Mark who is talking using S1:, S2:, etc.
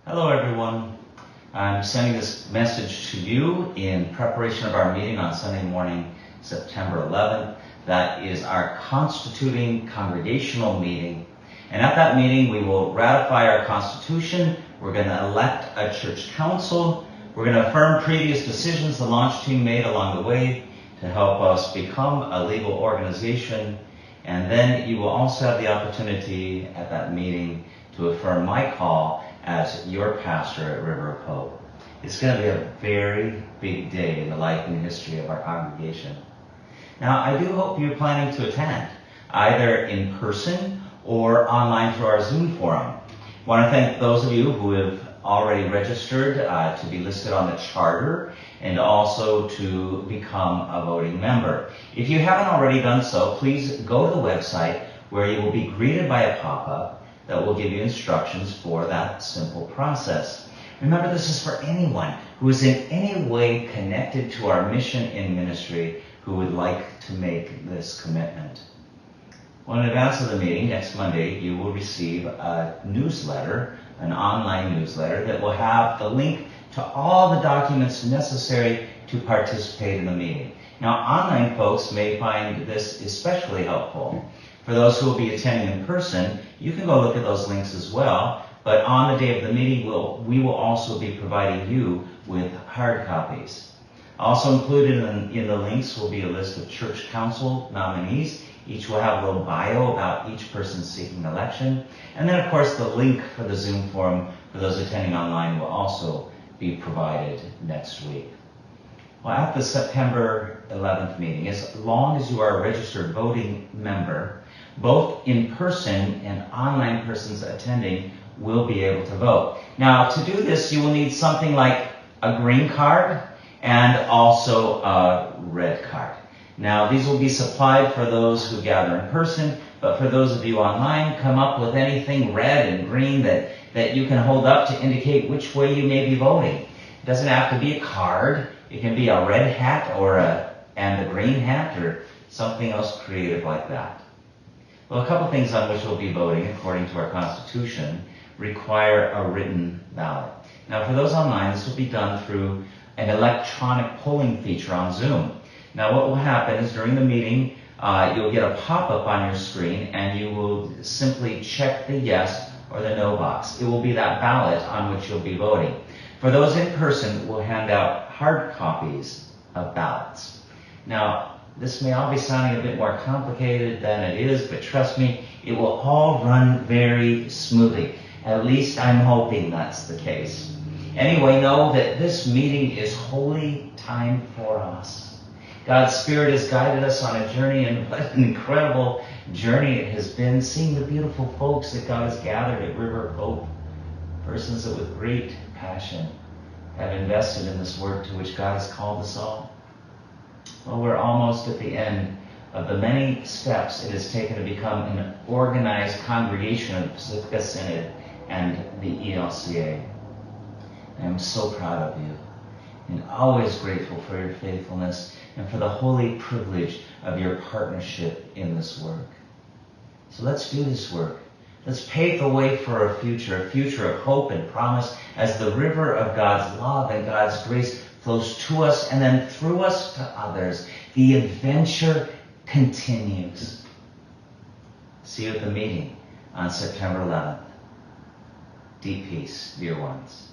S1: Hello everyone. I'm sending this message to you in preparation of our meeting on Sunday morning, September 11th. That is our constituting congregational meeting. And at that meeting, we will ratify our constitution. We're going to elect a church council. We're going to affirm previous decisions the launch team made along the way to help us become a legal organization. And then you will also have the opportunity at that meeting to affirm my call as your pastor at River of Hope. It's going to be a very big day in the life and history of our congregation. Now, I do hope you're planning to attend, either in person or online through our Zoom forum. I want to thank those of you who have already registered to be listed on the charter and also to become a voting member. If you haven't already done so, please go to the website where you will be greeted by a pop-up that will give you instructions for that simple process. Remember, this is for anyone who is in any way connected to our mission in ministry who would like to make this commitment. Well, in advance of the meeting, next Monday, you will receive a newsletter, an online newsletter that will have the link to all the documents necessary to participate in the meeting. Now, online folks may find this especially helpful. For those who will be attending in person, you can go look at those links as well, but on the day of the meeting, we will also be providing you with hard copies. Also included in the links will be a list of church council nominees. Each will have a little bio about each person seeking election. And then, of course, the link for the Zoom forum for those attending online will also be provided next week. Well, at the September 11th meeting, as long as you are a registered voting member, both in-person and online persons attending will be able to vote. Now, to do this, you will need something like a green card and also a red card. Now, these will be supplied for those who gather in person, but for those of you online, come up with anything red and green that you can hold up to indicate which way you may be voting. It doesn't have to be a card. It can be a red hat and a green hat or something else creative like that. Well, a couple things on which we'll be voting, according to our Constitution, require a written ballot. Now, for those online, this will be done through an electronic polling feature on Zoom. Now, what will happen is during the meeting, you'll get a pop-up on your screen, and you will simply check the yes or the no box. It will be that ballot on which you'll be voting. For those in person, we'll hand out hard copies of ballots. Now, this may all be sounding a bit more complicated than it is, but trust me, it will all run very smoothly. At least I'm hoping that's the case. Anyway, know that this meeting is holy time for us. God's Spirit has guided us on a journey, and what an incredible journey it has been, seeing the beautiful folks that God has gathered at River of Hope, persons that with great passion have invested in this work to which God has called us all. Well, we're almost at the end of the many steps it has taken to become an organized congregation of the Pacifica Synod and the ELCA. I am so proud of you and always grateful for your faithfulness and for the holy privilege of your partnership in this work. So let's do this work. Let's pave the way for a future of hope and promise as the river of God's love and God's grace flows to us and then through us to others. The adventure continues. See you at the meeting on September 11th. Deep peace, dear ones.